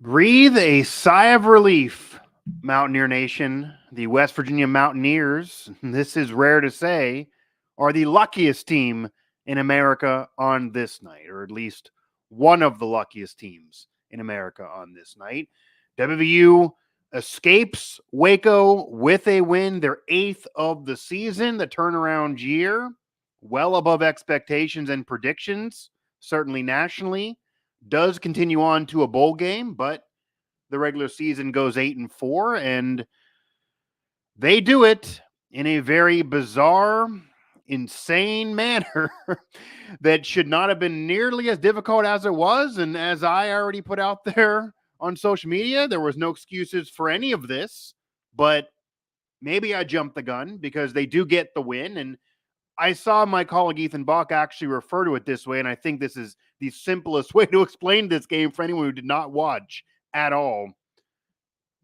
Breathe a sigh of relief, Mountaineer Nation. The West Virginia Mountaineers, this is rare to say, are the luckiest team in America on this night, or at least one of the luckiest teams in America on this night. WVU escapes Waco with a win, their eighth of the season, the turnaround year, well above expectations and predictions, certainly nationally. Does continue on to a bowl game, but the regular season goes 8-4, and they do it in a very bizarre, insane manner that should not have been nearly as difficult as it was. And as I already put out there on social media, there was no excuses for any of this, but maybe I jumped the gun because they do get the win. And I saw my colleague Ethan Bach actually refer to it this way, and I think this is the simplest way to explain this game for anyone who did not watch at all.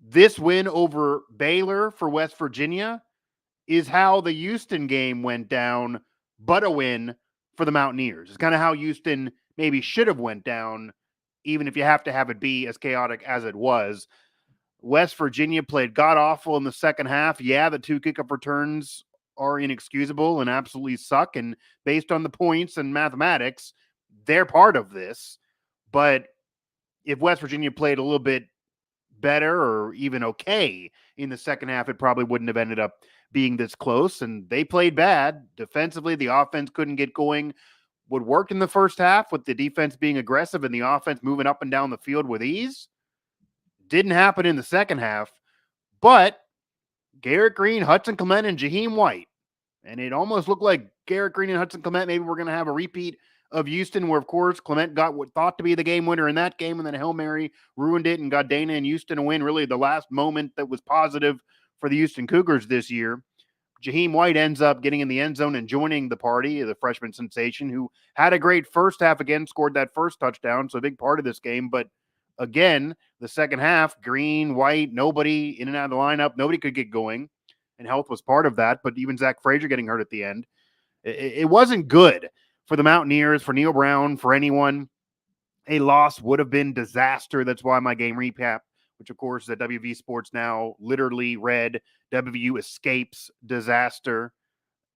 This win over Baylor for West Virginia is how the Houston game went down, but a win for the Mountaineers. It's kind of how Houston maybe should have went down, even if you have to have it be as chaotic as it was. West Virginia played god-awful in the second half. Yeah, the two kickoff returns are inexcusable and absolutely suck, and based on the points and mathematics, they're part of this. But if West Virginia played a little bit better or even okay in the second half, it probably wouldn't have ended up being this close. And they played bad defensively. The offense couldn't get going. What worked in the first half with the defense being aggressive and the offense moving up and down the field with ease didn't happen in the second half. But Garrett Green, Hudson Clement, and Jaheim White, and it almost looked like Garrett Green and Hudson Clement, maybe we're going to have a repeat of Houston, where, of course, Clement got what thought to be the game winner in that game, and then Hail Mary ruined it and got Dana and Houston a win, really the last moment that was positive for the Houston Cougars this year. Jaheim White ends up getting in the end zone and joining the party, the freshman sensation, who had a great first half again, scored that first touchdown, so a big part of this game. But again, the second half, Green, White, nobody in and out of the lineup, nobody could get going, and health was part of that. But even Zach Frazier getting hurt at the end, it wasn't good for the Mountaineers, for Neil Brown, for anyone. A loss would have been disaster. That's why my game recap, which of course is at WV Sports Now, literally read WVU escapes disaster,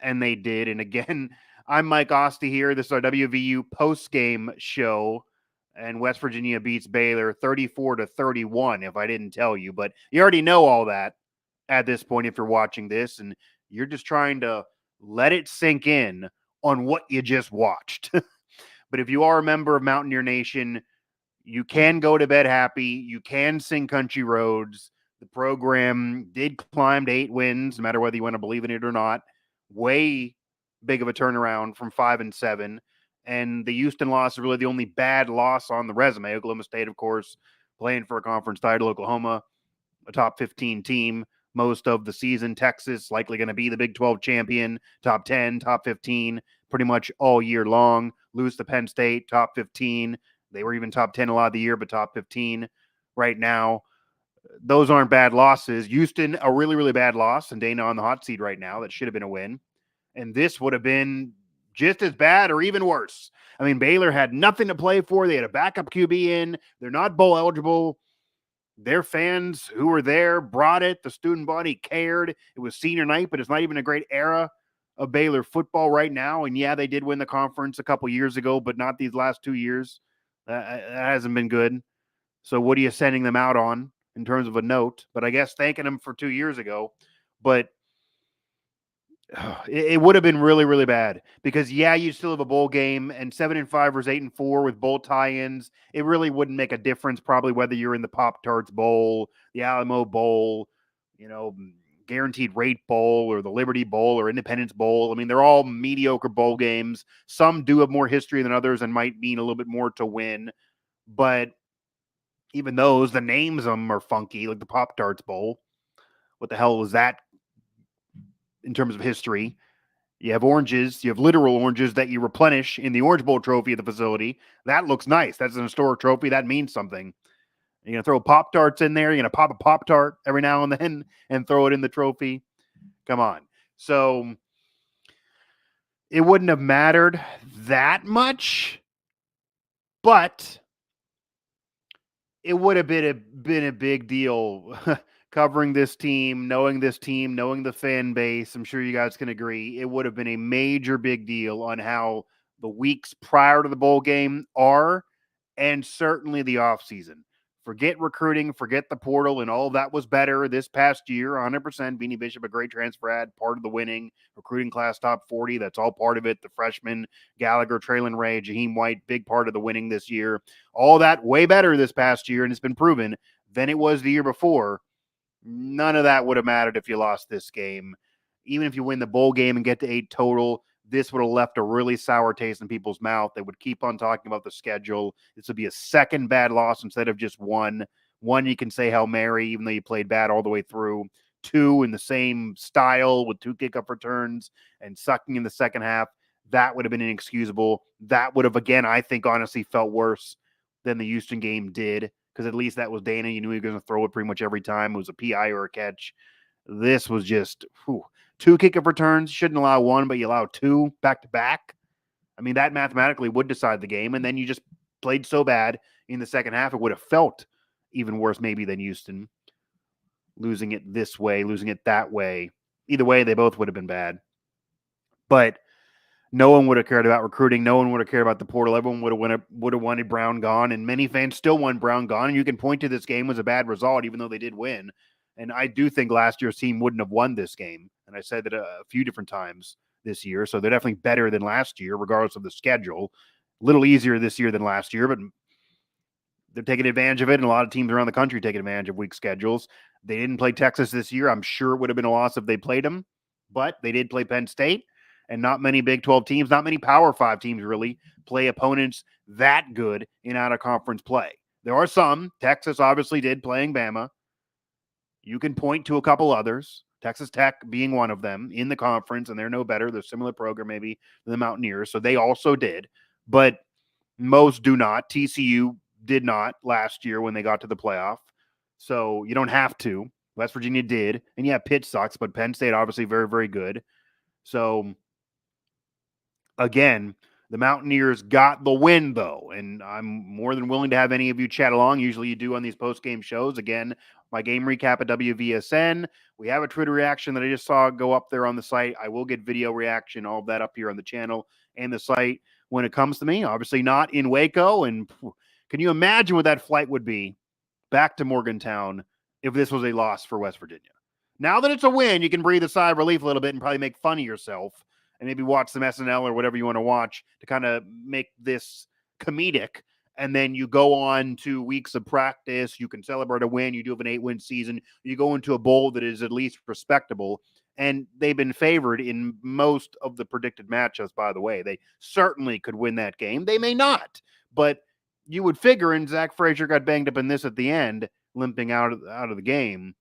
and they did. And again, I'm Mike Asti here. This is our WVU post-game show, and West Virginia beats Baylor 34-31, if I didn't tell you. But you already know all that at this point if you're watching this, and you're just trying to let it sink in on what you just watched. But if you are a member of Mountaineer Nation, you can go to bed happy. You can sing Country Roads. The program did climb to 8 wins, no matter whether you want to believe in it or not. Way big of a turnaround from 5-7. And the Houston loss is really the only bad loss on the resume. Oklahoma State, of course, playing for a conference title. Oklahoma, a top 15 team most of the season. Texas, likely going to be the Big 12 champion. Top 10, top 15, pretty much all year long. Lose to Penn State, top 15. They were even top 10 a lot of the year, but top 15 right now. Those aren't bad losses. Houston, a really, really bad loss, and Dana on the hot seat right now. That should have been a win. And this would have been just as bad or even worse. I mean, Baylor had nothing to play for. They had a backup QB in. They're not bowl eligible. Their fans who were there brought it. The student body cared. It was senior night, but it's not even a great era of Baylor football right now. And yeah, they did win the conference a couple years ago, but not these last 2 years. That hasn't been good. So what are you sending them out on in terms of a note? But I guess thanking them for 2 years ago. But it would have been really, really bad because, yeah, you still have a bowl game, and 7-5 versus 8-4 with bowl tie-ins. It really wouldn't make a difference probably whether you're in the Pop-Tarts Bowl, the Alamo Bowl, Guaranteed Rate Bowl, or the Liberty Bowl, or Independence Bowl. I mean, they're all mediocre bowl games. Some do have more history than others and might mean a little bit more to win. But even those, the names of them are funky, like the Pop-Tarts Bowl. What the hell was that in terms of history? You have oranges, you have literal oranges that you replenish in the Orange Bowl trophy at the facility. That looks nice. That's an historic trophy. That means something. You're going to throw Pop-Tarts in there. You're going to pop a Pop-Tart every now and then and throw it in the trophy. Come on. So it wouldn't have mattered that much, but it would have been a big deal covering this team, knowing the fan base. I'm sure you guys can agree. It would have been a major big deal on how the weeks prior to the bowl game are, and certainly the offseason. Forget recruiting, forget the portal, and all of that was better this past year. 100%. Beanie Bishop, a great transfer ad, part of the winning. Recruiting class top 40, that's all part of it. The freshman, Gallagher, Traylon Ray, Jaheim White, big part of the winning this year. All that way better this past year, and it's been proven, than it was the year before. None of that would have mattered if you lost this game. Even if you win the bowl game and get to 8 total, this would have left a really sour taste in people's mouth. They would keep on talking about the schedule. This would be a second bad loss instead of just one. One, you can say Hail Mary, even though you played bad all the way through. 2 in the same style with 2 kickoff returns and sucking in the second half. That would have been inexcusable. That would have, again, I think, honestly felt worse than the Houston game did, because at least that was Dana. You knew he was going to throw it pretty much every time. It was a PI or a catch. This was just 2 kickoff returns. Shouldn't allow 1, but you allow 2 back to back. I mean, that mathematically would decide the game. And then you just played so bad in the second half, it would have felt even worse maybe than Houston. Losing it this way, losing it that way. Either way, they both would have been bad. But no one would have cared about recruiting. No one would have cared about the portal. Everyone would have wanted Brown gone, and many fans still want Brown gone. And you can point to this game as a bad result, even though they did win. And I do think last year's team wouldn't have won this game. And I said that a few different times this year. So they're definitely better than last year, regardless of the schedule. A little easier this year than last year, but they're taking advantage of it. And a lot of teams around the country taking advantage of weak schedules. They didn't play Texas this year. I'm sure it would have been a loss if they played them, but they did play Penn State. And not many Big 12 teams, not many Power 5 teams really play opponents that good in out-of-conference play. There are some. Texas obviously did, playing Bama. You can point to a couple others, Texas Tech being one of them in the conference, and they're no better. They're a similar program maybe than the Mountaineers, so they also did. But most do not. TCU did not last year when they got to the playoff. So you don't have to. West Virginia did. And yeah, Pitt sucks, but Penn State obviously very, very good. So again, the Mountaineers got the win, though, and I'm more than willing to have any of you chat along. Usually you do on these post-game shows. Again, my game recap at WVSN. We have a Twitter reaction that I just saw go up there on the site. I will get video reaction, all of that up here on the channel and the site when it comes to me. Obviously not in Waco, and can you imagine what that flight would be back to Morgantown if this was a loss for West Virginia? Now that it's a win, you can breathe a sigh of relief a little bit and probably make fun of yourself and maybe watch some SNL or whatever you want to watch to kind of make this comedic. And then you go on to weeks of practice. You can celebrate a win. You do have an 8-win season. You go into a bowl that is at least respectable. And they've been favored in most of the predicted matchups, by the way. They certainly could win that game. They may not. But you would figure, and Zach Frazier got banged up in this at the end, limping out of the game,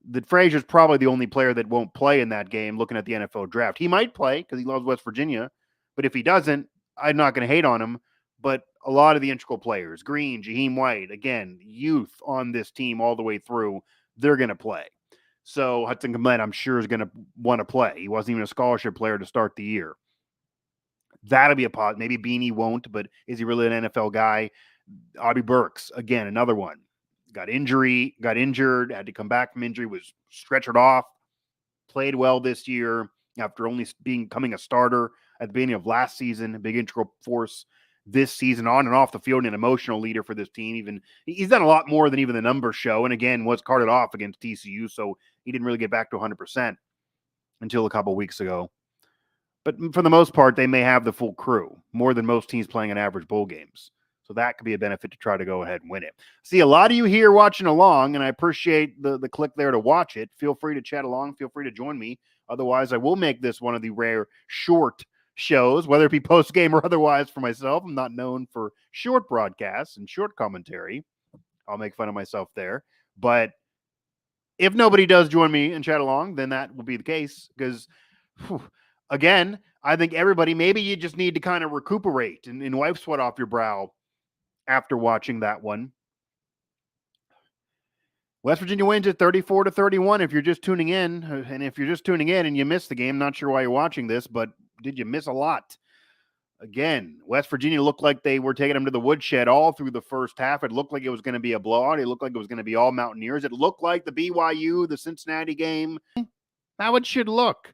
that Frazier's probably the only player that won't play in that game looking at the NFL draft. He might play because he loves West Virginia, but if he doesn't, I'm not going to hate on him. But a lot of the integral players, Green, Jaheim White, again, youth on this team all the way through, they're going to play. So Hudson Clement, I'm sure, is going to want to play. He wasn't even a scholarship player to start the year. That'll be a positive. Maybe Beanie won't, but is he really an NFL guy? Aubie Burks, again, another one. Got injured, had to come back from injury, was stretchered off, played well this year after only becoming a starter at the beginning of last season, a big integral force this season on and off the field, and an emotional leader for this team. Even he's done a lot more than even the numbers show, and again, was carted off against TCU, so he didn't really get back to 100% until a couple weeks ago. But for the most part, they may have the full crew, more than most teams playing in average bowl games. So that could be a benefit to try to go ahead and win it. See, a lot of you here watching along, and I appreciate the click there to watch it. Feel free to chat along. Feel free to join me. Otherwise, I will make this one of the rare short shows, whether it be post-game or otherwise for myself. I'm not known for short broadcasts and short commentary. I'll make fun of myself there. But if nobody does join me and chat along, then that will be the case because, again, I think everybody, maybe you just need to kind of recuperate and wipe sweat off your brow after watching that one. West Virginia wins at 34-31 if you're just tuning in. And if you're just tuning in and you missed the game, not sure why you're watching this, but did you miss a lot? Again, West Virginia looked like they were taking them to the woodshed all through the first half. It looked like it was going to be a blowout. It looked like it was going to be all Mountaineers. It looked like the BYU, the Cincinnati game, how it should look.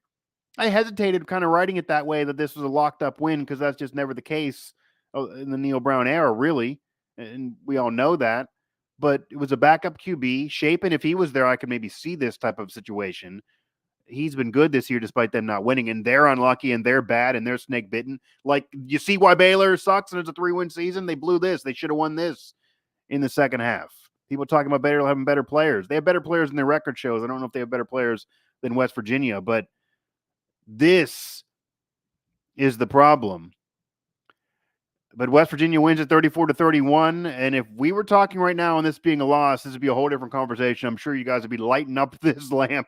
I hesitated kind of writing it that way, that this was a locked up win, because that's just never the case in the Neil Brown era, really. And we all know that. But it was a backup QB. Shapen, if he was there, I could maybe see this type of situation. He's been good this year despite them not winning, and they're unlucky and they're bad and they're snake bitten. Like, you see why Baylor sucks and it's a 3-win season? They blew this. They should have won this in the second half. People talking about Baylor having better players. They have better players than their record shows. I don't know if they have better players than West Virginia, but this is the problem. But West Virginia wins at 34-31. And if we were talking right now on this being a loss, this would be a whole different conversation. I'm sure you guys would be lighting up this lamp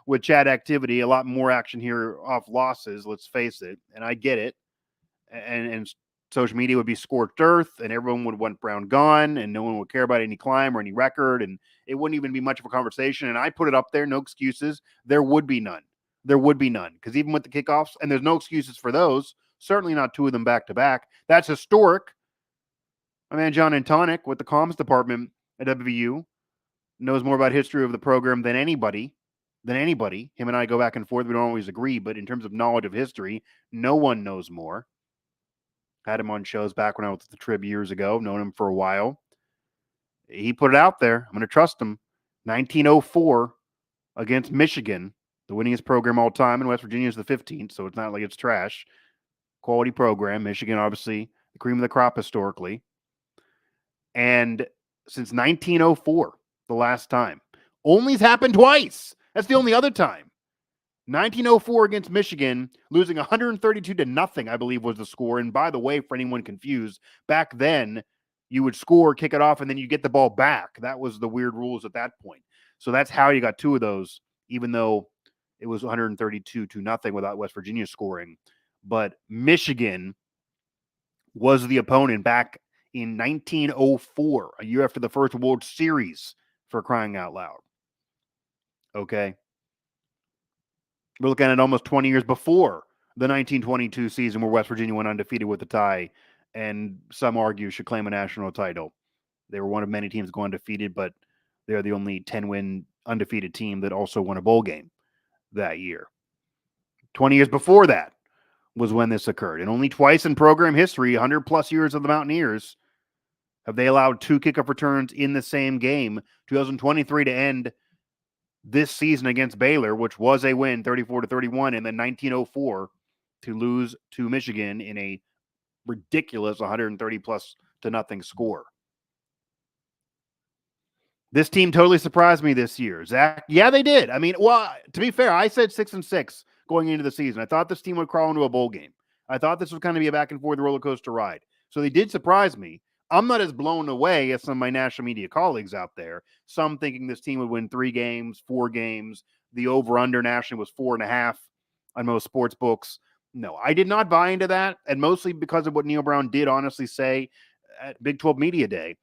with chat activity. A lot more action here off losses, let's face it. And I get it. And social media would be scorched earth, and everyone would want Brown gone, and no one would care about any climb or any record, and it wouldn't even be much of a conversation. And I put it up there, no excuses. There would be none. There would be none, because even with the kickoffs, and there's no excuses for those, certainly not two of them back-to-back. That's historic. My man John Antonic with the comms department at WVU knows more about history of the program than anybody. Him and I go back and forth. We don't always agree, but in terms of knowledge of history, no one knows more. Had him on shows back when I was at the Trib years ago, known him for a while. He put it out there. I'm going to trust him. 1904 against Michigan, the winningest program all time, and West Virginia is the 15th, so it's not like it's trash. Quality program. Michigan, obviously, the cream of the crop historically. And since 1904, the last time. Only's happened twice. That's the only other time. 1904 against Michigan, losing 132-0, I believe was the score. And by the way, for anyone confused, back then you would score, kick it off, and then you get the ball back. That was the weird rules at that point. So that's how you got two of those, even though it was 132-0 without West Virginia scoring. But Michigan was the opponent back in 1904, a year after the first World Series, for crying out loud. Okay. We're looking at almost 20 years before the 1922 season, where West Virginia went undefeated with a tie, and some argue should claim a national title. They were one of many teams to go undefeated, but they're the only 10-win undefeated team that also won a bowl game that year. 20 years before that was when this occurred. And only twice in program history, 100-plus years of the Mountaineers, have they allowed two kickoff returns in the same game. 2023 to end this season against Baylor, which was a win, 34-31, and then 1904 to lose to Michigan in a ridiculous 130-plus-0 score. This team totally surprised me this year. Zach, yeah, they did. I mean, well, to be fair, I said 6-6 going into the season. I thought this team would crawl into a bowl game. I thought this would kind of be a back-and-forth roller coaster ride. So they did surprise me. I'm not as blown away as some of my national media colleagues out there. Some thinking this team would win 3 games, 4 games. The over-under nationally was 4.5 on most sports books. No, I did not buy into that, and mostly because of what Neil Brown did honestly say at Big 12 Media Day.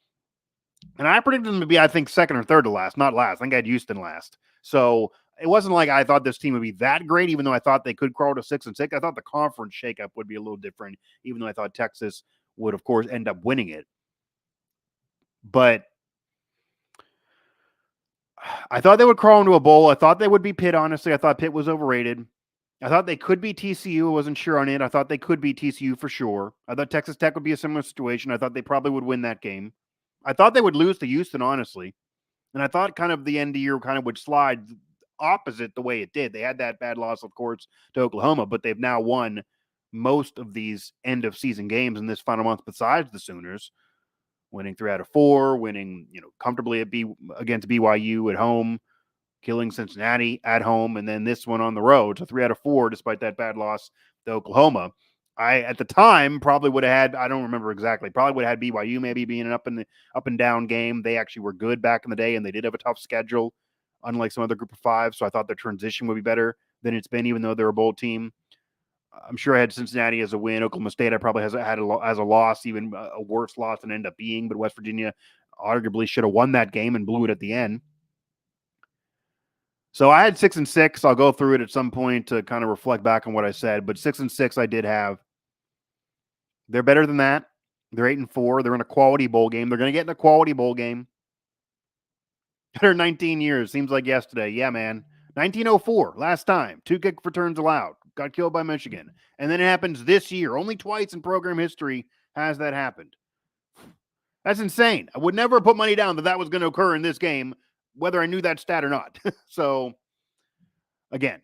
And I predicted them to be, I think, second or third to last, not last. I think I had Houston last. So it wasn't like I thought this team would be that great, even though I thought they could crawl to 6-6. I thought the conference shakeup would be a little different, even though I thought Texas would, of course, end up winning it. But I thought they would crawl into a bowl. I thought they would be Pitt, honestly. I thought Pitt was overrated. I thought they could be TCU. I wasn't sure on it. I thought they could be TCU for sure. I thought Texas Tech would be a similar situation. I thought they probably would win that game. I thought they would lose to Houston, honestly. And I thought kind of the end of the year kind of would slide opposite the way it did. They had that bad loss, of course, to Oklahoma, but they've now won most of these end-of-season games in this final month besides the Sooners, winning 3 out of 4, winning comfortably against BYU at home, killing Cincinnati at home, and then this one on the road. So 3 out of 4, despite that bad loss to Oklahoma. I, at the time, probably would have had, I don't remember exactly, probably would have had BYU maybe being an up and down game. They actually were good back in the day, and they did have a tough schedule, unlike some other group of 5. So I thought their transition would be better than it's been, even though they're a bowl team. I'm sure I had Cincinnati as a win. Oklahoma State I probably had as a loss, even a worse loss than it ended up being. But West Virginia arguably should have won that game and blew it at the end. So I had 6-6. I'll go through it at some point to kind of reflect back on what I said. But 6-6 I did have. They're better than that. They're 8-4. They're in a quality bowl game. They're going to get in a quality bowl game. 119 years. Seems like yesterday. Yeah, man. 1904, last time. 2 kick returns allowed. Got killed by Michigan. And then it happens this year. Only twice in program history has that happened. That's insane. I would never put money down that was going to occur in this game, whether I knew that stat or not. So, again,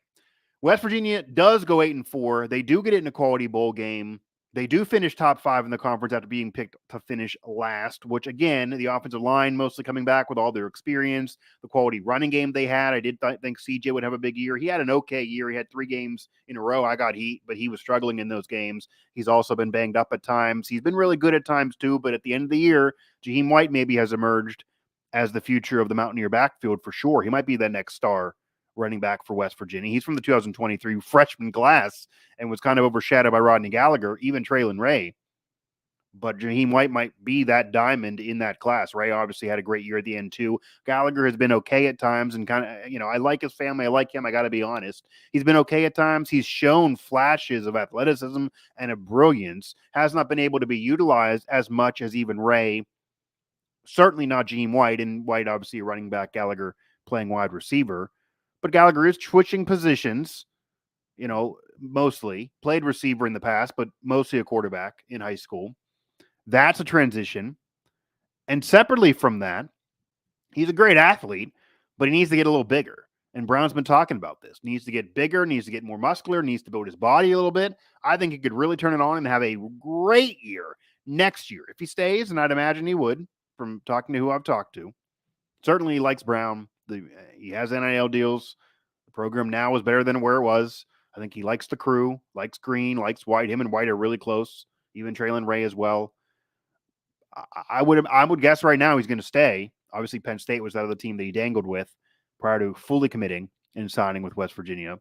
West Virginia does go 8-4. They do get it in a quality bowl game. They do finish top 5 in the conference after being picked to finish last, which, again, the offensive line mostly coming back with all their experience, the quality running game they had. I did think CJ would have a big year. He had an okay year. He had 3 games in a row. I got heat, but he was struggling in those games. He's also been banged up at times. He's been really good at times too, but at the end of the year, Jaheim White maybe has emerged as the future of the Mountaineer backfield for sure. He might be the next star running back for West Virginia. He's from the 2023 freshman class and was kind of overshadowed by Rodney Gallagher, even Traylon Ray. But Jaheim White might be that diamond in that class. Ray obviously had a great year at the end too. Gallagher has been okay at times and kind of, I like his family. I like him. I got to be honest. He's been okay at times. He's shown flashes of athleticism and of brilliance. Has not been able to be utilized as much as even Ray. Certainly not Jaheim White. And White obviously a running back, Gallagher playing wide receiver. But Gallagher is switching positions, mostly. Played receiver in the past, but mostly a quarterback in high school. That's a transition. And separately from that, he's a great athlete, but he needs to get a little bigger. And Brown's been talking about this. Needs to get bigger, needs to get more muscular, needs to build his body a little bit. I think he could really turn it on and have a great year next year. If he stays, and I'd imagine he would, from talking to who I've talked to. Certainly he likes Brown. He has NIL deals. The program now is better than where it was. I think he likes the crew, likes Green, likes White. Him and White are really close. Even Traylon Ray as well. I would guess right now he's going to stay. Obviously, Penn State was that other team that he dangled with prior to fully committing and signing with West Virginia.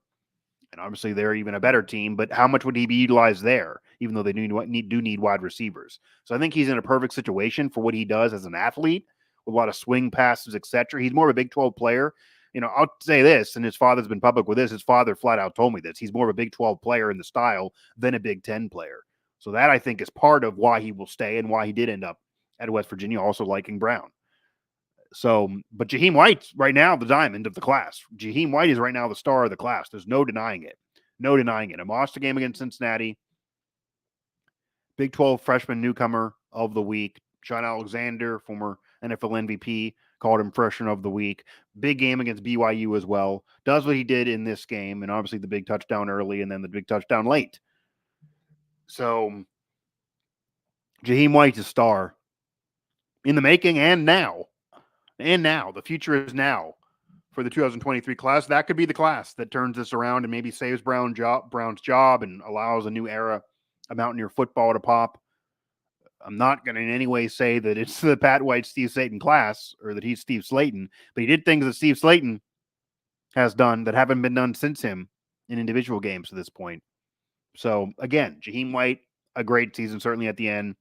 And obviously, they're even a better team. But how much would he be utilized there, even though they do need wide receivers? So I think he's in a perfect situation for what he does as an athlete, with a lot of swing passes, etc. He's more of a Big 12 player. I'll say this, and his father's been public with this. His father flat out told me this. He's more of a Big 12 player in the style than a Big 10 player. So that, I think, is part of why he will stay and why he did end up at West Virginia, also liking Brown. So, but Jaheim White's right now the diamond of the class. Jaheim White is right now the star of the class. There's no denying it. No denying it. A monster game against Cincinnati. Big 12 freshman newcomer of the week. Sean Alexander, former NFL MVP, called him freshman of the week. Big game against BYU as well. Does what he did in this game, and obviously the big touchdown early and then the big touchdown late. So, Jaheim White's a star in the making and now. And now. The future is now for the 2023 class. That could be the class that turns this around and maybe saves Brown's job and allows a new era of Mountaineer football to pop. I'm not going to in any way say that it's the Pat White, Steve Slaton class or that he's Steve Slaton, but he did things that Steve Slaton has done that haven't been done since him in individual games to this point. So, again, Jaheim White, a great season, certainly at the end.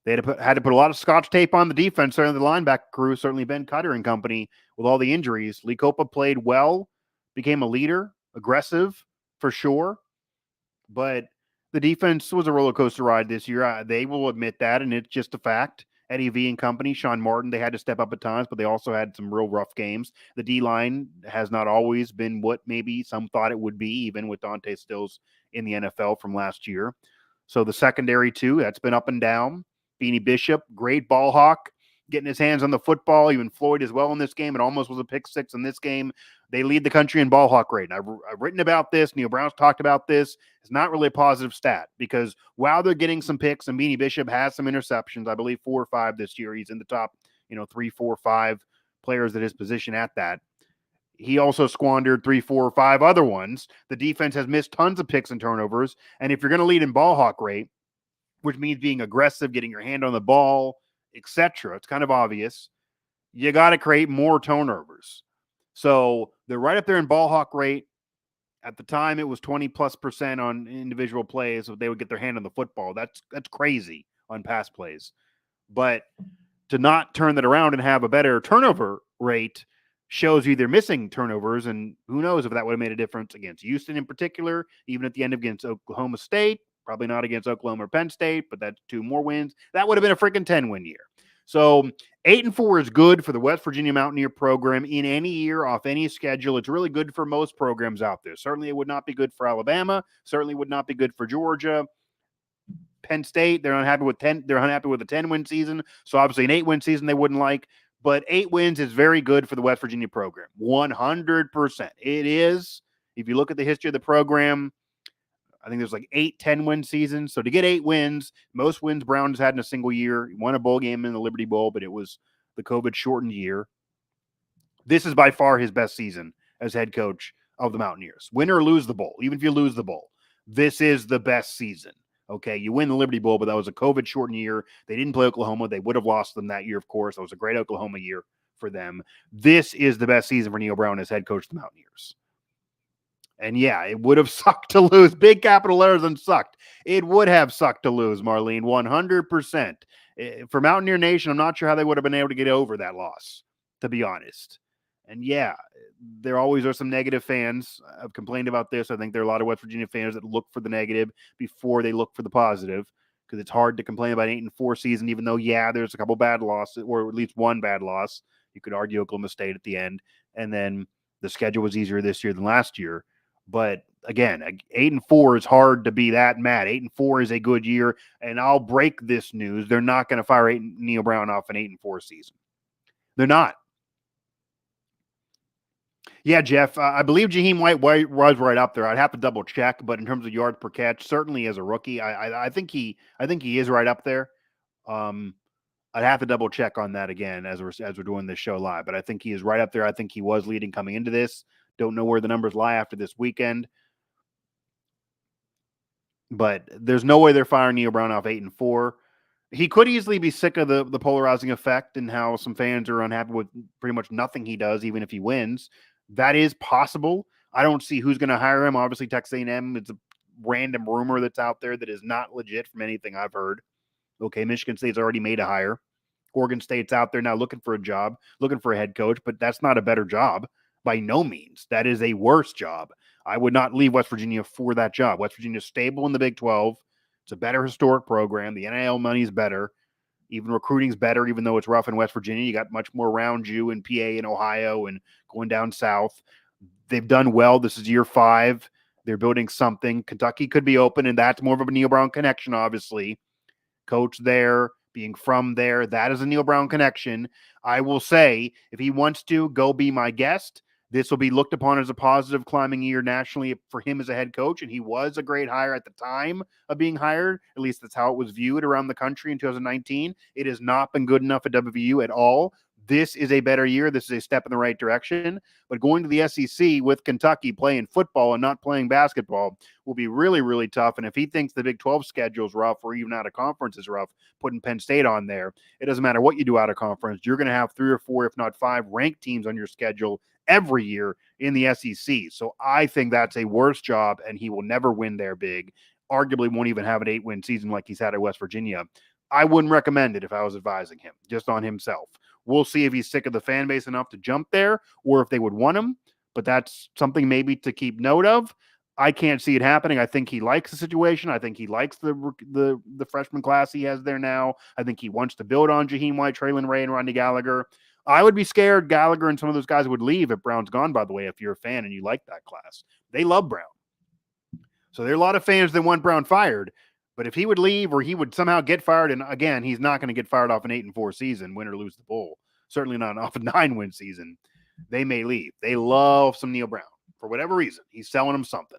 They had to put a lot of scotch tape on the defense, certainly the linebacker crew, certainly Ben Cutter and company with all the injuries. Lee Copa played well, became a leader, aggressive for sure, but the defense was a roller coaster ride this year. They will admit that, and it's just a fact. Eddie V and company, Sean Martin, they had to step up at times, but they also had some real rough games. The D-line has not always been what maybe some thought it would be, even with Dante Stills in the NFL from last year. So the secondary, too, that's been up and down. Beanie Bishop, great ball hawk, getting his hands on the football. Even Floyd as well in this game. It almost was a pick six in this game. They lead the country in ball hawk rate. And I've written about this. Neil Brown's talked about this. It's not really a positive stat because while they're getting some picks and Beanie Bishop has some interceptions, I believe 4 or 5 this year. He's in the top, 3, 4, 5 players at his position at that. He also squandered 3, 4, or 5 other ones. The defense has missed tons of picks and turnovers. And if you're going to lead in ball hawk rate, which means being aggressive, getting your hand on the ball, etc., it's kind of obvious, you got to create more turnovers. So they're right up there in ball hawk rate. At the time, it was 20+% on individual plays, so they would get their hand on the football. That's crazy on pass plays. But to not turn that around and have a better turnover rate shows you they're missing turnovers, and who knows if that would have made a difference against Houston in particular, even at the end against Oklahoma State. Probably not against Oklahoma or Penn State, but that's 2 more wins. That would have been a freaking 10-win year. So 8-4 is good for the West Virginia Mountaineer program in any year off any schedule. It's really good for most programs out there. Certainly it would not be good for Alabama. Certainly would not be good for Georgia. Penn State, they're unhappy with 10. They're unhappy with a 10-win season. So obviously an 8-win season they wouldn't like. But 8 wins is very good for the West Virginia program. 100%. It is. If you look at the history of the program, I think there's like 8 10-win seasons. So to get 8 wins, most wins Brown has had in a single year. He won a bowl game in the Liberty Bowl, but it was the COVID-shortened year. This is by far his best season as head coach of the Mountaineers. Win or lose the bowl, even if you lose the bowl, this is the best season. Okay, you win the Liberty Bowl, but that was a COVID-shortened year. They didn't play Oklahoma. They would have lost them that year, of course. That was a great Oklahoma year for them. This is the best season for Neil Brown as head coach of the Mountaineers. And yeah, it would have sucked to lose. Big capital letters and sucked. It would have sucked to lose, Marlene, 100%. For Mountaineer Nation, I'm not sure how they would have been able to get over that loss, to be honest. And yeah, there always are some negative fans. I've complained about this. I think there are a lot of West Virginia fans that look for the negative before they look for the positive, because it's hard to complain about an 8-4 season, even though, yeah, there's a couple bad losses, or at least one bad loss. You could argue Oklahoma State at the end. And then the schedule was easier this year than last year. But again, 8-4 is hard to be that mad. 8-4 is a good year, and I'll break this news. They're not going to fire Neil Brown off an 8-4 season. They're not. Yeah, Jeff, I believe Jaheim White was right up there. I'd have to double check, but in terms of yards per catch, certainly as a rookie, I think he is right up there. I'd have to double check on that again as we're doing this show live, but I think he is right up there. I think he was leading coming into this. Don't know where the numbers lie after this weekend, but there's no way they're firing Neil Brown off 8-4. He could easily be sick of the polarizing effect and how some fans are unhappy with pretty much nothing he does, even if he wins. That is possible. I don't see who's going to hire him. Obviously, Texas A&M is a random rumor that's out there that is not legit from anything I've heard. Okay, Michigan State's already made a hire. Oregon State's out there now looking for a job, looking for a head coach, but that's not a better job by no means. That is a worse job. I would not leave West Virginia for that job. West Virginia's stable in the Big 12. It's a better historic program. The NIL money's better. Even recruiting's better, even though it's rough in West Virginia. You got much more around you in PA and Ohio and going down south. They've done well. This is year 5. They're building something. Kentucky could be open, and that's more of a Neil Brown connection, obviously. Coach there, being from there, that is a Neil Brown connection. I will say, if he wants to, go be my guest. This will be looked upon as a positive climbing year nationally for him as a head coach, and he was a great hire at the time of being hired. At least that's how it was viewed around the country in 2019. It has not been good enough at WVU at all. This is a better year. This is a step in the right direction. But going to the SEC with Kentucky playing football and not playing basketball will be really, really tough. And if he thinks the Big 12 schedule is rough or even out of conference is rough, putting Penn State on there, it doesn't matter what you do out of conference. You're going to have 3 or 4, if not 5, ranked teams on your schedule every year in the SEC. So I think that's a worse job, and he will never win there big. Arguably won't even have an 8-win season like he's had at West Virginia. I wouldn't recommend it if I was advising him, just on himself. We'll see if he's sick of the fan base enough to jump there or if they would want him, but that's something maybe to keep note of. I can't see it happening. I think he likes the situation. I think he likes the freshman class he has there now. I think he wants to build on Jaheim White, Traylon Ray, and Rodney Gallagher. I would be scared Gallagher and some of those guys would leave if Brown's gone, by the way, if you're a fan and you like that class. They love Brown. So there are a lot of fans that want Brown fired. But if he would leave or he would somehow get fired, and again, he's not going to get fired off an 8-4 season, win or lose the bowl. Certainly not off a 9-win season. They may leave. They love some Neil Brown for whatever reason. He's selling them something.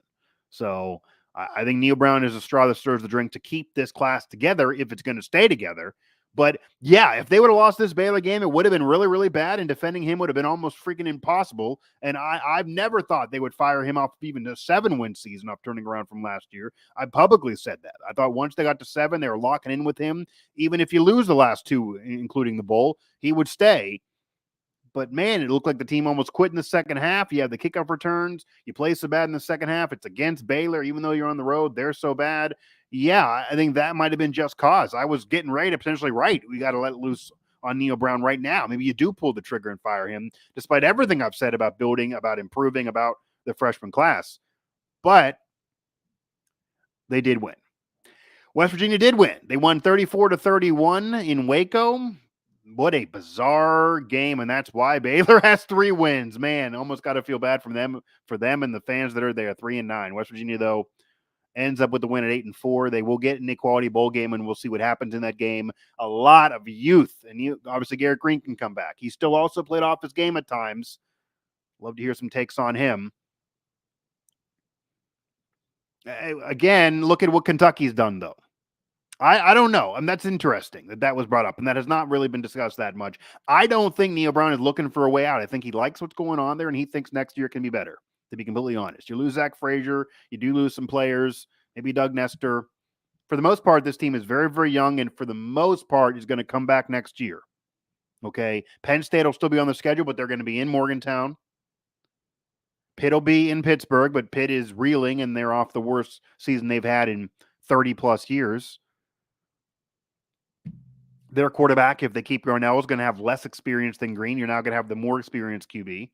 So I think Neil Brown is a straw that stirs the drink to keep this class together if it's going to stay together. But yeah, if they would have lost this Baylor game, it would have been really, really bad, and defending him would have been almost freaking impossible. And I've never thought they would fire him off even a 7-win season off turning around from last year. I publicly said that. I thought once they got to 7, they were locking in with him. Even if you lose the last 2, including the bowl, he would stay. But, man, it looked like the team almost quit in the second half. You have the kickoff returns. You play so bad in the second half. It's against Baylor, even though you're on the road. They're so bad. Yeah, I think that might have been just cause. I was getting ready to potentially write. We got to let it loose on Neil Brown right now. Maybe you do pull the trigger and fire him, despite everything I've said about building, about improving, about the freshman class. But they did win. West Virginia did win. They won 34-31 in Waco. What a bizarre game, and that's why Baylor has 3 wins. Man, almost got to feel bad for them and the fans that are there. 3-9. West Virginia, though, ends up with the win at 8-4. They will get an equality bowl game, and we'll see what happens in that game. A lot of youth, and obviously Garrett Green can come back. He still also played off his game at times. Love to hear some takes on him. Again, look at what Kentucky's done, though. I don't know. And that's interesting that was brought up, and that has not really been discussed that much. I don't think Neil Brown is looking for a way out. I think he likes what's going on there, and he thinks next year can be better, to be completely honest. You lose Zach Frazier. You do lose some players, maybe Doug Nestor. For the most part, this team is very, very young, and for the most part, is going to come back next year. Okay? Penn State will still be on the schedule, but they're going to be in Morgantown. Pitt will be in Pittsburgh, but Pitt is reeling, and they're off the worst season they've had in 30-plus years. Their quarterback, if they keep Garnell, is going to have less experience than Green. You're now going to have the more experienced QB.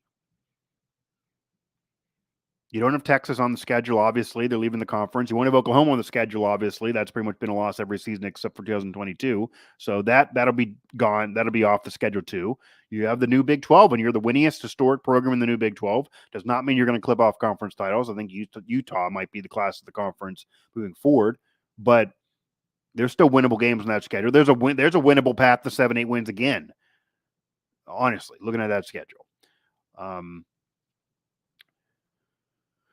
You don't have Texas on the schedule, obviously. They're leaving the conference. You won't have Oklahoma on the schedule, obviously. That's pretty much been a loss every season except for 2022. So that'll be gone. That'll be off the schedule, too. You have the new Big 12, and you're the winningest historic program in the new Big 12. Does not mean you're going to clip off conference titles. I think Utah might be the class of the conference moving forward. But there's still winnable games on that schedule. There's a winnable path to 7-8 wins again. Honestly, looking at that schedule.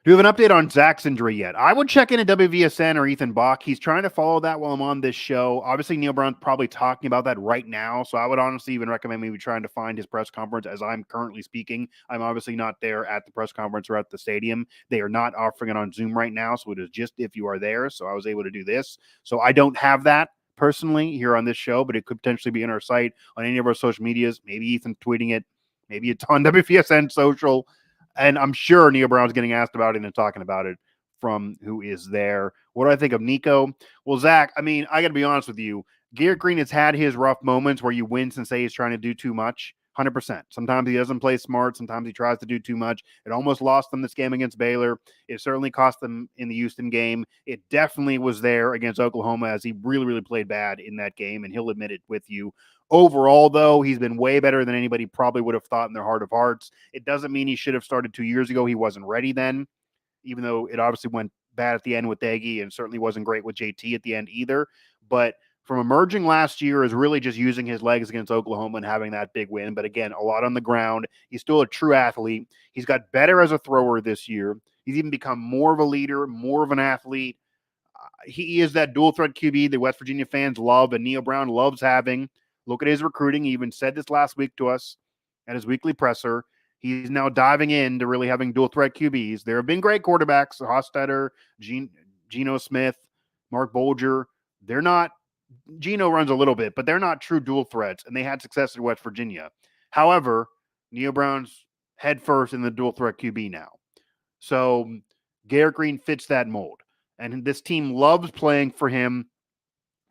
Do you have an update on Zach's injury yet? I would check in at WVSN or Ethan Bach. He's trying to follow that while I'm on this show. Obviously, Neil Brown's probably talking about that right now, so I would honestly even recommend maybe trying to find his press conference as I'm currently speaking. I'm obviously not there at the press conference or at the stadium. They are not offering it on Zoom right now, so it is just if you are there, so I was able to do this. So I don't have that personally here on this show, but it could potentially be in our site on any of our social medias. Maybe Ethan tweeting it. Maybe it's on WVSN social. And I'm sure Neil Brown's getting asked about it and talking about it from who is there. What do I think of Nico? Well, Zach, I mean, I got to be honest with you. Garrett Green has had his rough moments where you wince and say he's trying to do too much. 100%. Sometimes he doesn't play smart. Sometimes he tries to do too much. It almost lost them this game against Baylor. It certainly cost them in the Houston game. It definitely was there against Oklahoma as he really, really played bad in that game, and he'll admit it with you. Overall, though, he's been way better than anybody probably would have thought in their heart of hearts. It doesn't mean he should have started 2 years ago. He wasn't ready then, even though it obviously went bad at the end with Daggy and certainly wasn't great with JT at the end either. But from emerging last year is really just using his legs against Oklahoma and having that big win. But again, a lot on the ground. He's still a true athlete. He's got better as a thrower this year. He's even become more of a leader, more of an athlete. He is that dual threat QB that West Virginia fans love and Neil Brown loves having. Look at his recruiting. He even said this last week to us at his weekly presser. He's now diving into really having dual threat QBs. There have been great quarterbacks, Hofstadter, Geno Smith, Mark Bolger. They're not, Geno runs a little bit, but they're not true dual threats, and they had success at West Virginia. However, Neil Brown's head first in the dual threat QB now. So Garrett Green fits that mold, and this team loves playing for him.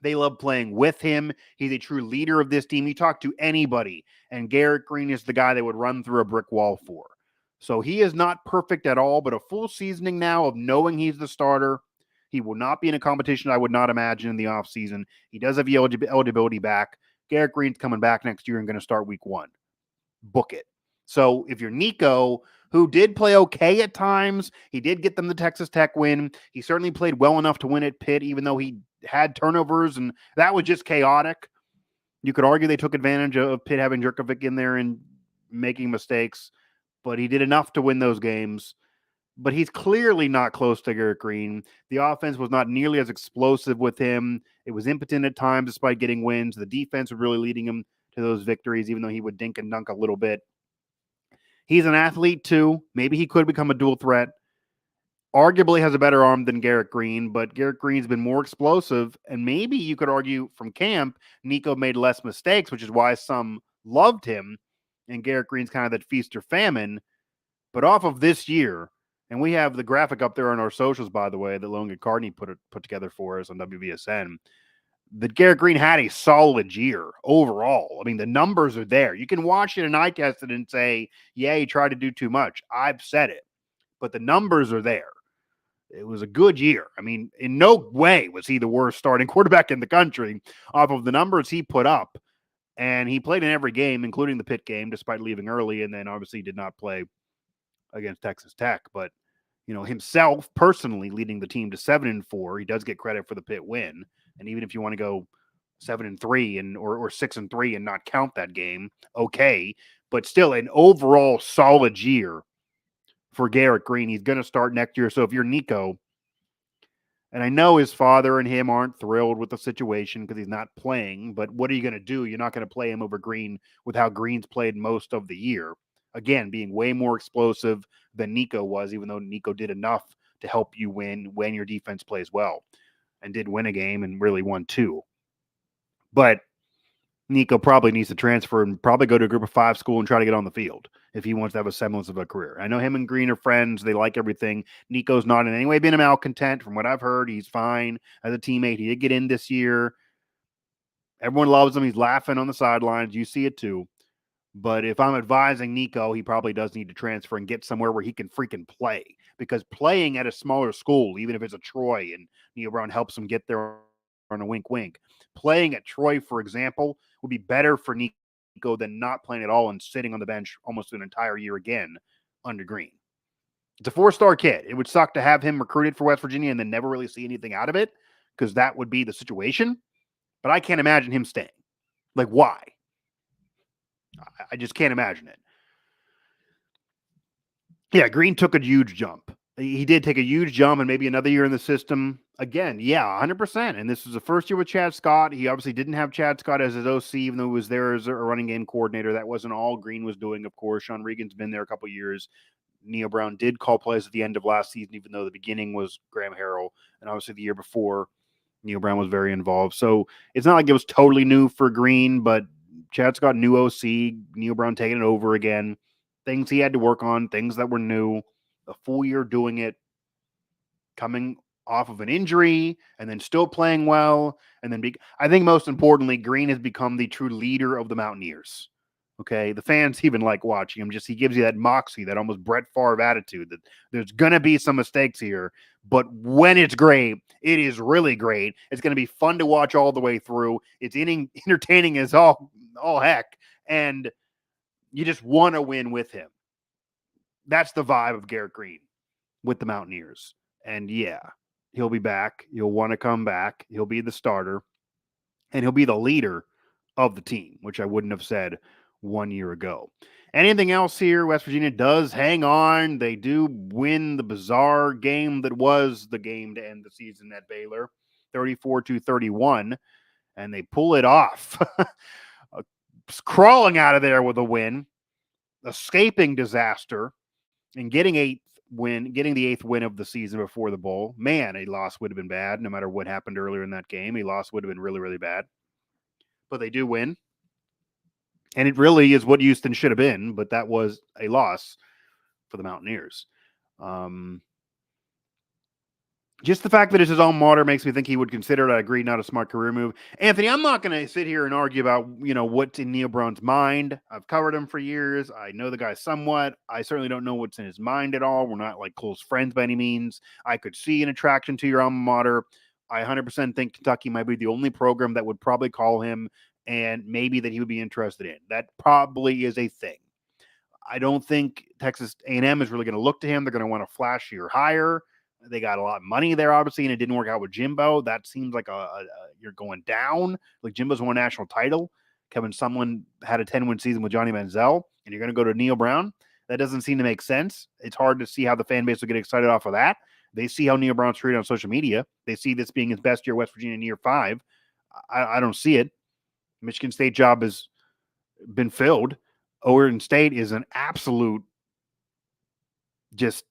They love playing with him. He's a true leader of this team. You talk to anybody, and Garrett Green is the guy they would run through a brick wall for. So he is not perfect at all, but a full seasoning now of knowing he's the starter. He will not be in a competition, I would not imagine, in the offseason. He does have the eligibility back. Garrett Green's coming back next year and going to start week 1. Book it. So if you're Nico, who did play okay at times, he did get them the Texas Tech win. He certainly played well enough to win at Pitt, even though he had turnovers, and that was just chaotic. You could argue they took advantage of Pitt having Jerkovic in there and making mistakes, but he did enough to win those games. But he's clearly not close to Garrett Green. The offense was not nearly as explosive with him. It was impotent at times despite getting wins. The defense was really leading him to those victories, even though he would dink and dunk a little bit. He's an athlete too. Maybe he could become a dual threat. Arguably has a better arm than Garrett Green, but Garrett Green's been more explosive, and maybe you could argue from camp, Nico made less mistakes, which is why some loved him, and Garrett Green's kind of that feast or famine. But off of this year, and we have the graphic up there on our socials, by the way, that Logan Carney put together for us on WVSN, that Garrett Green had a solid year overall. I mean, the numbers are there. You can watch it and eye test it and say, yeah, he tried to do too much. I've said it, but the numbers are there. It was a good year. I mean, in no way was he the worst starting quarterback in the country off of the numbers he put up. And he played in every game, including the Pitt game, despite leaving early, and then obviously did not play against Texas Tech. But, himself personally leading the team to 7-4, he does get credit for the Pitt win. And even if you want to go 7-3 or 6-3 and not count that game, okay. But still an overall solid year for Garrett Green. He's going to start next year. So if you're Nico, and I know his father and him aren't thrilled with the situation because he's not playing, but what are you going to do? You're not going to play him over Green with how Green's played most of the year. Again, being way more explosive than Nico was, even though Nico did enough to help you win when your defense plays well, and did win a game and really won two. But Nico probably needs to transfer and probably go to a group of 5 school and try to get on the field if he wants to have a semblance of a career. I know him and Green are friends. They like everything. Nico's not in any way been a malcontent. From what I've heard, he's fine as a teammate. He did get in this year. Everyone loves him. He's laughing on the sidelines. You see it too. But if I'm advising Nico, he probably does need to transfer and get somewhere where he can freaking play. Because playing at a smaller school, even if it's a Troy and Neil Brown helps him get there on a wink, playing at Troy, for example, would be better for Nico than not playing at all and sitting on the bench almost an entire year again under Green. It's a 4-star kid. It would suck to have him recruited for West Virginia and then never really see anything out of it, because that would be the situation. But I can't imagine him staying. Like, why? I just can't imagine it. Yeah, Green took a huge jump. He did take a huge jump, and maybe another year in the system. Again, yeah, 100%. And this was the first year with Chad Scott. He obviously didn't have Chad Scott as his OC, even though he was there as a running game coordinator. That wasn't all Green was doing, of course. Sean Regan's been there a couple years. Neil Brown did call plays at the end of last season, even though the beginning was Graham Harrell. And obviously the year before, Neil Brown was very involved. So it's not like it was totally new for Green, but Chad Scott, new OC, Neil Brown taking it over again. Things he had to work on, things that were new. A full year doing it, coming off of an injury, and then still playing well. And then I think most importantly, Green has become the true leader of the Mountaineers. Okay, the fans even like watching him. He gives you that moxie, that almost Brett Favre attitude that there's going to be some mistakes here, but when it's great, it is really great. It's going to be fun to watch all the way through. It's entertaining as all heck, and you just want to win with him. That's the vibe of Garrett Green with the Mountaineers. And yeah, he'll be back. He'll want to come back. He'll be the starter, and he'll be the leader of the team, which I wouldn't have said 1 year ago. Anything else here? West Virginia does hang on. They do win the bizarre game that was the game to end the season at Baylor, 34-31, and they pull it off. Crawling out of there with a win, escaping disaster, and getting the 8th win of the season before the bowl. Man, a loss would have been bad no matter what happened earlier in that game. A loss would have been really, really bad. But they do win. And it really is what Houston should have been, but that was a loss for the Mountaineers. Just the fact that it's his alma mater makes me think he would consider it. I agree, not a smart career move. Anthony, I'm not going to sit here and argue about, what's in Neil Brown's mind. I've covered him for years. I know the guy somewhat. I certainly don't know what's in his mind at all. We're not like close friends by any means. I could see an attraction to your alma mater. I 100% think Kentucky might be the only program that would probably call him, and maybe that he would be interested in. That probably is a thing. I don't think Texas A&M is really going to look to him. They're going to want a flashier hire. They got a lot of money there, obviously, and it didn't work out with Jimbo. That seems like you're going down. Like Jimbo's won a national title. Kevin Sumlin had a 10-win season with Johnny Manziel, and you're going to go to Neil Brown? That doesn't seem to make sense. It's hard to see how the fan base will get excited off of that. They see how Neil Brown's treated on social media. They see this being his best year at West Virginia in year 5. I don't see it. Michigan State job has been filled. Oregon State is an absolute just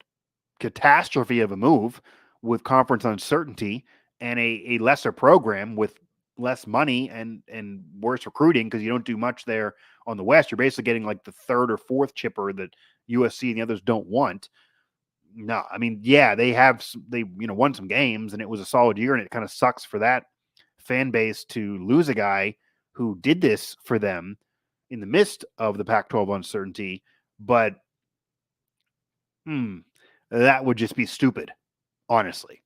catastrophe of a move with conference uncertainty and a lesser program with less money and worse recruiting, because you don't do much there on the West. You're basically getting like the 3rd or 4th chipper that USC and the others don't want. No, I mean, yeah, they won some games and it was a solid year, and it kind of sucks for that fan base to lose a guy who did this for them in the midst of the Pac-12 uncertainty. But that would just be stupid. honestly.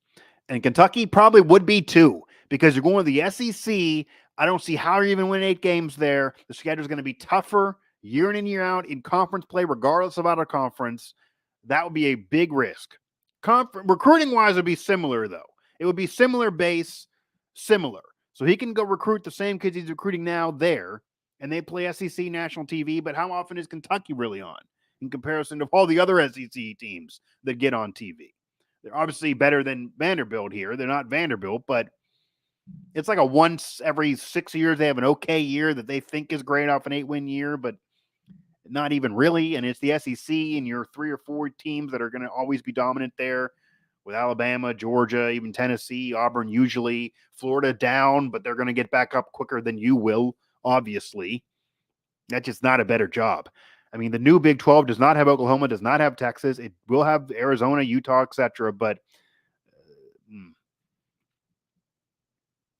And Kentucky probably would be too, because you're going to the SEC. I don't see how you're even winning 8 games there. The schedule is going to be tougher year in and year out in conference play, regardless of out of conference. That would be a big risk. Recruiting wise, would be similar though. It would be similar base, similar. So he can go recruit the same kids he's recruiting now there, and they play SEC national TV. But how often is Kentucky really on in comparison to all the other SEC teams that get on TV? They're obviously better than Vanderbilt here. They're not Vanderbilt, but it's like a once every 6 years they have an okay year that they think is great off an 8-win year, but not even really. And it's the SEC, and you're 3 or 4 teams that are going to always be dominant there with Alabama, Georgia, even Tennessee, Auburn usually, Florida down, but they're going to get back up quicker than you will, obviously. That's just not a better job. I mean, the new Big 12 does not have Oklahoma, does not have Texas. It will have Arizona, Utah, etc. But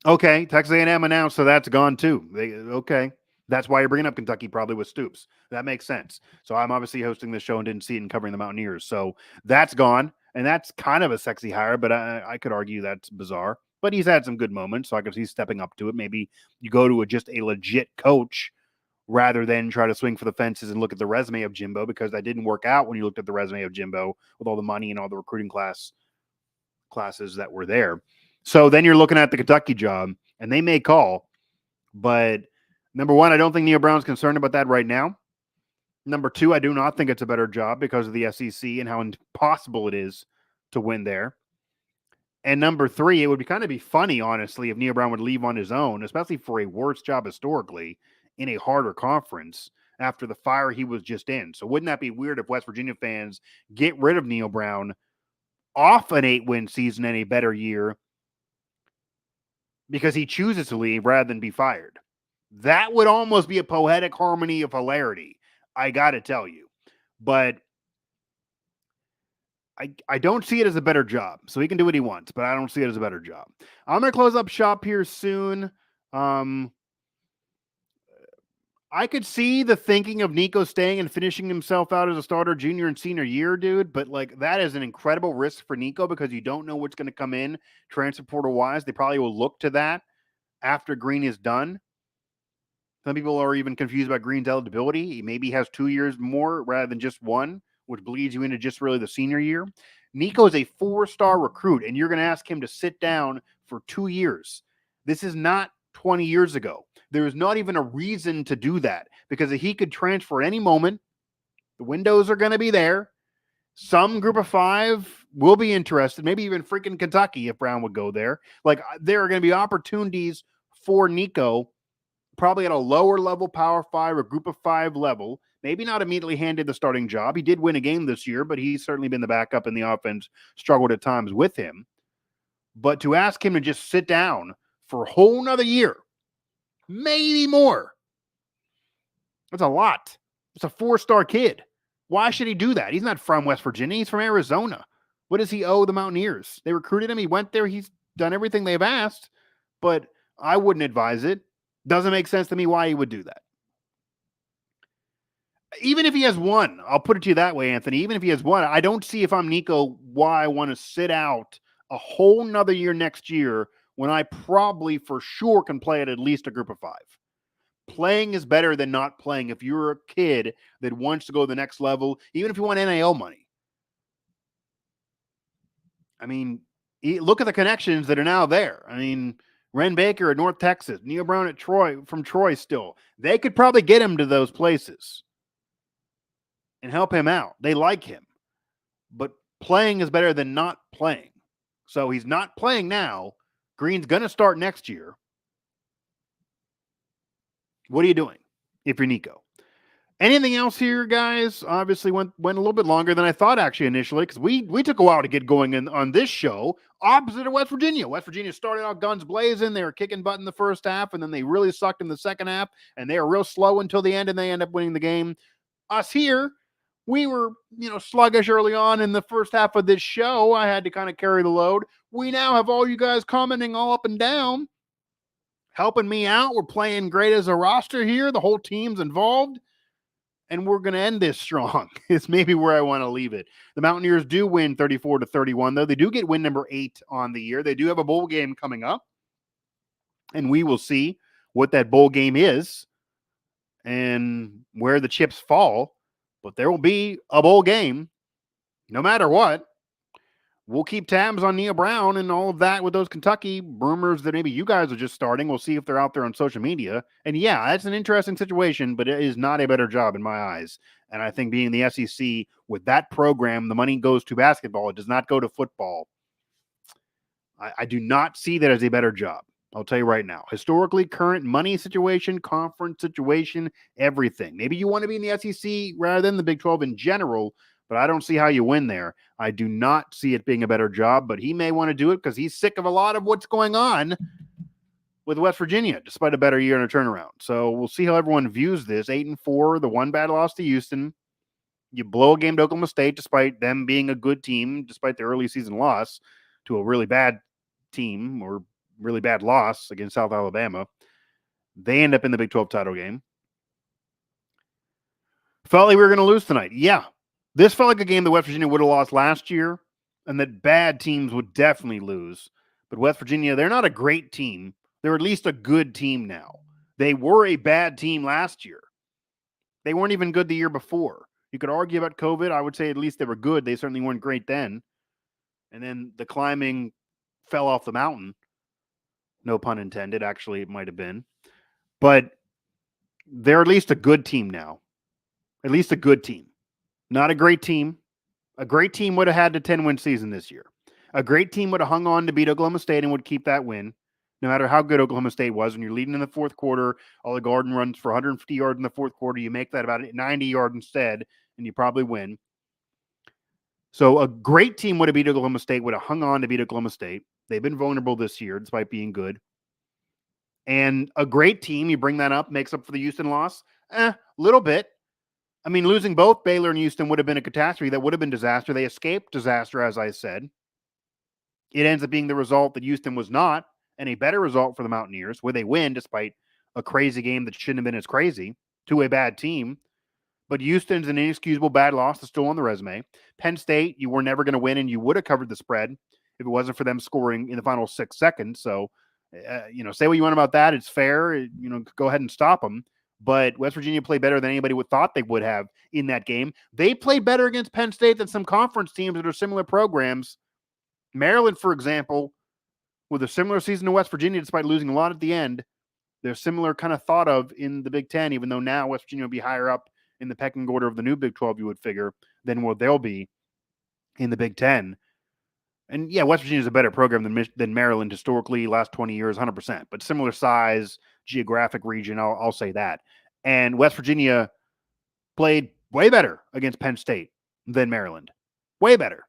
okay, Texas A&M announced, so that's gone too. Okay, that's why you're bringing up Kentucky probably with Stoops. That makes sense. So I'm obviously hosting this show and didn't see it and covering the Mountaineers. So that's gone, and that's kind of a sexy hire, but I could argue that's bizarre. But he's had some good moments, so I guess he's stepping up to it. Maybe you go to just a legit coach rather than try to swing for the fences and look at the resume of Jimbo, because that didn't work out when you looked at the resume of Jimbo with all the money and all the recruiting classes that were there. So then you're looking at the Kentucky job, and they may call. But number one, I don't think Neil Brown's concerned about that right now. Number two, I do not think it's a better job because of the SEC and how impossible it is to win there. And number three, it would kind of be funny, honestly, if Neil Brown would leave on his own, especially for a worse job historically, in a harder conference after the fire he was just in. So wouldn't that be weird if West Virginia fans get rid of Neil Brown off an 8-win season and a better year because he chooses to leave rather than be fired? That would almost be a poetic harmony of hilarity, I got to tell you. But I don't see it as a better job. So he can do what he wants, but I don't see it as a better job. I'm going to close up shop here soon. I could see the thinking of Nico staying and finishing himself out as a starter junior and senior year, dude. But like, that is an incredible risk for Nico because you don't know what's going to come in transfer portal wise. They probably will look to that after Green is done. Some people are even confused about Green's eligibility. He maybe has 2 years more rather than just one, which bleeds you into just really the senior year. Nico is a 4-star recruit, and you're going to ask him to sit down for 2 years. This is not 20 years ago. There is not even a reason to do that because he could transfer at any moment. The windows are going to be there. Some group of 5 will be interested, maybe even freaking Kentucky if Brown would go there. Like, there are going to be opportunities for Nico, probably at a lower level Power 5 or group of 5 level. Maybe not immediately handed the starting job. He did win a game this year, but he's certainly been the backup in the offense, struggled at times with him. But to ask him to just sit down for a whole nother year, maybe more, that's a lot. It's a 4-star kid. Why should he do that? He's not from West Virginia. He's from Arizona. What does he owe the Mountaineers? They recruited him. He went there. He's done everything they've asked, but I wouldn't advise it. Doesn't make sense to me why he would do that. Even if he has one, I'll put it to you that way, Anthony. Even if he has one, I don't see, if I'm Nico, why I want to sit out a whole nother year next year when I probably for sure can play at least a group of 5. Playing is better than not playing if you're a kid that wants to go to the next level, even if you want NIL money. I mean, look at the connections that are now there. I mean, Ren Baker at North Texas, Neil Brown at Troy, from Troy still. They could probably get him to those places and help him out. They like him. But playing is better than not playing. So he's not playing now. Green's going to start next year. What are you doing if you're Nico? Anything else here, guys? Obviously went a little bit longer than I thought actually initially, because we took a while to get going on this show, opposite of West Virginia. West Virginia started out guns blazing. They were kicking butt in the first half, and then they really sucked in the second half, and they were real slow until the end, and they end up winning the game. Us here, we were, sluggish early on in the first half of this show. I had to kind of carry the load. We now have all you guys commenting all up and down, helping me out. We're playing great as a roster here. The whole team's involved. and we're going to end this strong. It's maybe where I want to leave it. The Mountaineers do win 34-31, though. They do get win number 8 on the year. They do have a bowl game coming up, and we will see what that bowl game is and where the chips fall. But there will be a bowl game no matter what. We'll keep tabs on Neil Brown and all of that with those Kentucky rumors that maybe you guys are just starting. We'll see if they're out there on social media. And yeah, that's an interesting situation, but it is not a better job in my eyes. And I think being the SEC with that program, the money goes to basketball. It does not go to football. I do not see that as a better job. I'll tell you right now. Historically, current money situation, conference situation, everything. Maybe you want to be in the SEC rather than the Big 12 in general, but I don't see how you win there. I do not see it being a better job, but he may want to do it because he's sick of a lot of what's going on with West Virginia, despite a better year and a turnaround. So we'll see how everyone views this. 8-4, the one bad loss to Houston. You blow a game to Oklahoma State, despite them being a good team, despite their early season loss to a really bad team or really bad loss against South Alabama. They end up in the Big 12 title game. Felt like we were going to lose tonight. Yeah. This felt like a game that West Virginia would have lost last year and that bad teams would definitely lose. But West Virginia, they're not a great team. They're at least a good team now. They were a bad team last year. They weren't even good the year before. You could argue about COVID. I would say at least they were good. They certainly weren't great then. And then the climbing fell off the mountain. No pun intended. Actually, it might have been. But they're at least a good team now. At least a good team. Not a great team. A great team would have had a 10-win season this year. A great team would have hung on to beat Oklahoma State and would keep that win, no matter how good Oklahoma State was. When you're leading in the fourth quarter, Olive Garden runs for 150 yards in the fourth quarter. You make that about 90 yards instead, and you probably win. So a great team would have beat Oklahoma State, would have hung on to beat Oklahoma State. They've been vulnerable this year, despite being good. And a great team, you bring that up, makes up for the Houston loss? Little bit. I mean, losing both Baylor and Houston would have been a catastrophe. That would have been disaster. They escaped disaster, as I said. It ends up being the result that Houston was not, and a better result for the Mountaineers, where they win despite a crazy game that shouldn't have been as crazy to a bad team. But Houston's an inexcusable bad loss that's still on the resume. Penn State, you were never going to win, and you would have covered the spread if it wasn't for them scoring in the final 6 seconds. So, say what you want about that. It's fair. Go ahead and stop them. But West Virginia played better than anybody would thought they would have in that game. They played better against Penn State than some conference teams that are similar programs. Maryland, for example, with a similar season to West Virginia, despite losing a lot at the end, they're similar kind of thought of in the Big Ten, even though now West Virginia will be higher up in the pecking order of the new Big 12, you would figure, than what they'll be in the Big Ten. And yeah, West Virginia is a better program than Maryland historically, last 20 years, 100%. But similar size, geographic region, I'll say that. And West Virginia played way better against Penn State than Maryland. Way better.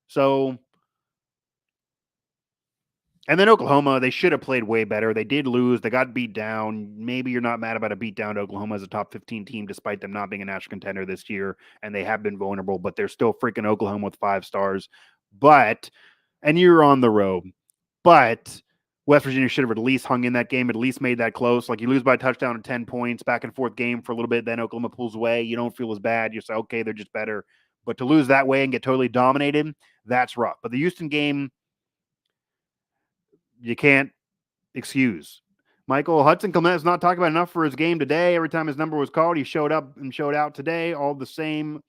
So, and then Oklahoma, they should have played way better. They did lose. They got beat down. Maybe you're not mad about a beat down to Oklahoma as a top 15 team, despite them not being a national contender this year. And they have been vulnerable, but they're still freaking Oklahoma with 5 stars. And you're on the road. But West Virginia should have at least hung in that game, at least made that close. Like you lose by a touchdown and 10 points, back and forth game for a little bit. Then Oklahoma pulls away. You don't feel as bad. You say, okay, they're just better. But to lose that way and get totally dominated, that's rough. But the Houston game, you can't excuse. Michael Hudson Clement is not talking about enough for his game today. Every time his number was called, he showed up and showed out today. All the same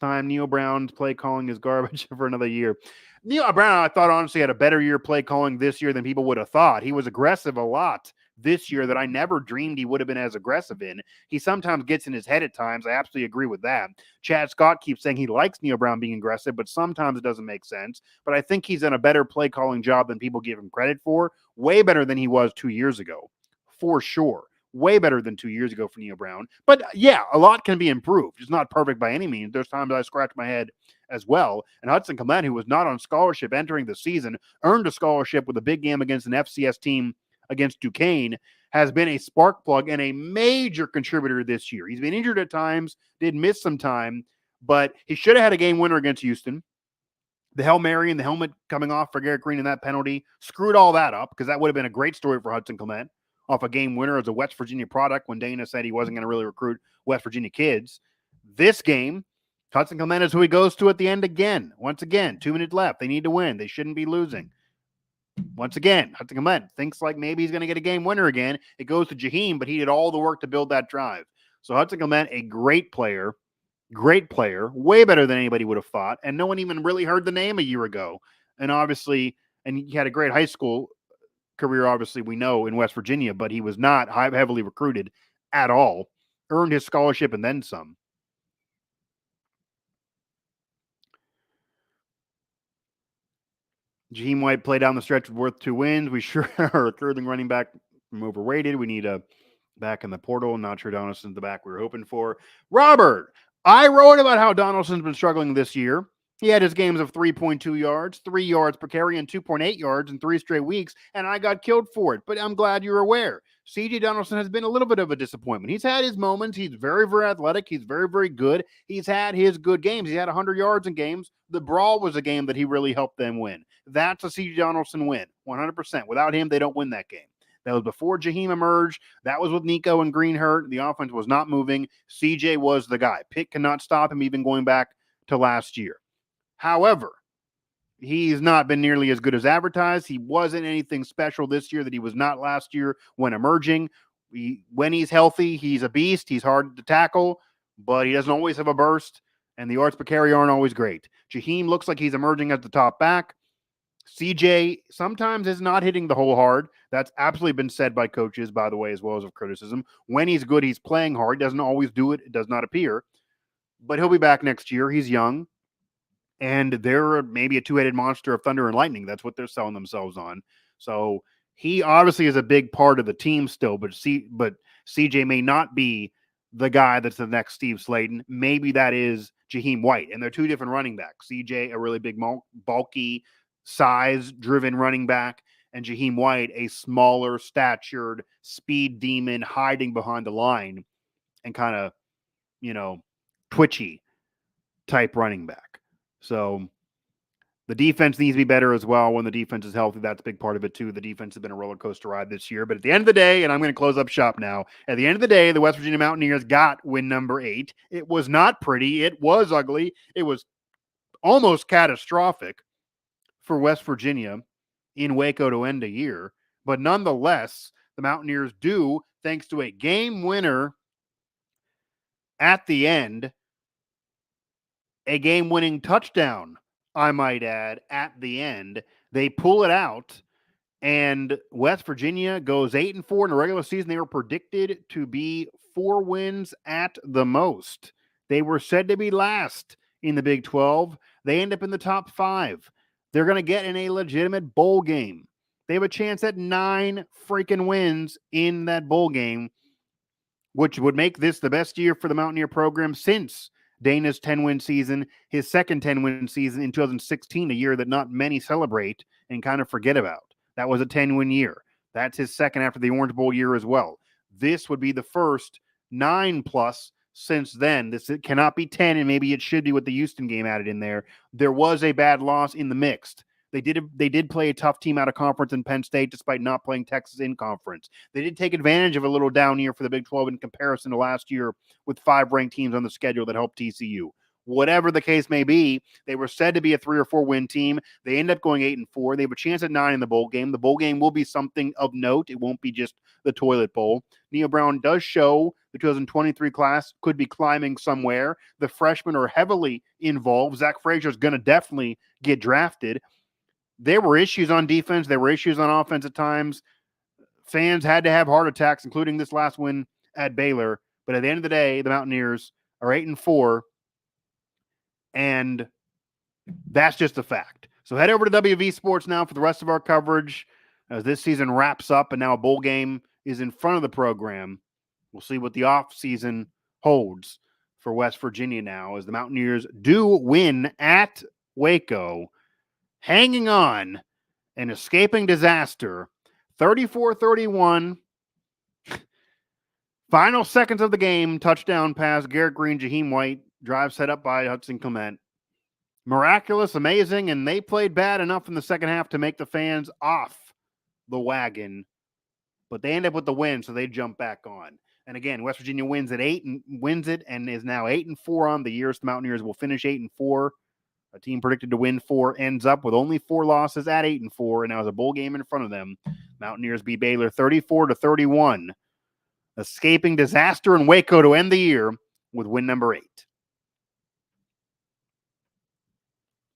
time, Neil Brown's play calling is garbage for another year. Neil Brown, I thought, honestly, had a better year play calling this year than people would have thought. He was aggressive a lot this year that I never dreamed he would have been as aggressive in. He sometimes gets in his head at times. I absolutely agree with that. Chad Scott keeps saying he likes Neil Brown being aggressive, but sometimes it doesn't make sense. But I think he's done a better play calling job than people give him credit for. Way better than he was 2 years ago, for sure. Way better than 2 years ago for Neil Brown. But yeah, a lot can be improved. It's not perfect by any means. There's times I scratch my head as well. And Hudson Clement, who was not on scholarship entering the season, earned a scholarship with a big game against an FCS team against Duquesne, has been a spark plug and a major contributor this year. He's been injured at times, did miss some time, but he should have had a game winner against Houston. The Hail Mary and the helmet coming off for Garrett Green and that penalty screwed all that up, because that would have been a great story for Hudson Clement off a game winner as a West Virginia product when Dana said he wasn't going to really recruit West Virginia kids. This game, Hudson Clement is who he goes to at the end again. Once again, 2 minutes left. They need to win. They shouldn't be losing. Once again, Hudson Clement thinks like maybe he's going to get a game winner again. It goes to Jaheim, but he did all the work to build that drive. So Hudson Clement, a great player, way better than anybody would have thought. And no one even really heard the name a year ago. And obviously, and he had a great high school career, obviously, we know, in West Virginia, but he was not heavily recruited at all. Earned his scholarship and then some. Jaheim White played down the stretch worth 2 wins. We sure are a third running back from overrated. We need a back in the portal. Not sure Donaldson's the back we were hoping for. Robert, I wrote about how Donaldson's been struggling this year. He had his games of 3.2 yards, 3 yards per carry, and 2.8 yards in 3 straight weeks, and I got killed for it. But I'm glad you're aware. C.J. Donaldson has been a little bit of a disappointment. He's had his moments. He's very, very athletic. He's very, very good. He's had his good games. He had 100 yards in games. The Brawl was a game that he really helped them win. That's a C.J. Donaldson win, 100%. Without him, they don't win that game. That was before Jaheim emerged. That was with Nico and Green hurt. The offense was not moving. CJ was the guy. Pitt cannot stop him, even going back to last year. However, he's not been nearly as good as advertised. He wasn't anything special this year that he was not last year when emerging. When he's healthy, he's a beast. He's hard to tackle, but he doesn't always have a burst, and the yards per carry aren't always great. Jaheim looks like he's emerging as the top back. CJ sometimes is not hitting the hole hard. That's absolutely been said by coaches, by the way, as well as of criticism. When he's good, he's playing hard. He doesn't always do it. It does not appear. But he'll be back next year. He's young. And they're maybe a two-headed monster of thunder and lightning. That's what they're selling themselves on. So he obviously is a big part of the team still, but CJ may not be the guy that's the next Steve Slayton. Maybe that is Jaheim White. And they're two different running backs. CJ, a really big, bulky, size-driven running back, and Jaheim White, a smaller, statured, speed demon hiding behind the line and kind of, twitchy type running back. So the defense needs to be better as well. When the defense is healthy, that's a big part of it too. The defense has been a roller coaster ride this year. But at the end of the day, and I'm going to close up shop now, at the end of the day, the West Virginia Mountaineers got win number 8. It was not pretty. It was ugly. It was almost catastrophic for West Virginia in Waco to end a year. But nonetheless, the Mountaineers do, thanks to a game winner at the end, a game-winning touchdown, I might add, at the end. They pull it out, and West Virginia goes 8-4 in the regular season. They were predicted to be 4 wins at the most. They were said to be last in the Big 12. They end up in the top 5. They're going to get in a legitimate bowl game. They have a chance at 9 freaking wins in that bowl game, which would make this the best year for the Mountaineer program since Dana's 10-win season, his second 10-win season in 2016, a year that not many celebrate and kind of forget about. That was a 10-win year. That's his second after the Orange Bowl year as well. This would be the first 9+ since then. This cannot be 10, and maybe it should be with the Houston game added in there. There was a bad loss in the mixed. They did play a tough team out of conference in Penn State despite not playing Texas in conference. They did take advantage of a little down year for the Big 12 in comparison to last year with 5 ranked teams on the schedule that helped TCU. Whatever the case may be, they were said to be a 3 or 4 win team. They end up going 8-4. They have a chance at 9 in the bowl game. The bowl game will be something of note. It won't be just the toilet bowl. Neil Brown does show the 2023 class could be climbing somewhere. The freshmen are heavily involved. Zach Frazier is going to definitely get drafted. There were issues on defense. There were issues on offense at times. Fans had to have heart attacks, including this last win at Baylor. But at the end of the day, the Mountaineers are 8-4, and that's just a fact. So head over to WV Sports now for the rest of our coverage as this season wraps up, and now a bowl game is in front of the program. We'll see what the offseason holds for West Virginia now as the Mountaineers do win at Waco, hanging on and escaping disaster, 34-31. Final seconds of the game, touchdown pass, Garrett Green, Jaheim White, drive set up by Hudson Clement. Miraculous, amazing, and they played bad enough in the second half to make the fans off the wagon, but they end up with the win, so they jump back on. And again, West Virginia wins it and is now 8-4 on the year. So the Mountaineers will finish 8-4. A team predicted to win 4 ends up with only 4 losses at 8-4, and now has a bowl game in front of them. Mountaineers beat Baylor 34-31, escaping disaster in Waco to end the year with win number 8.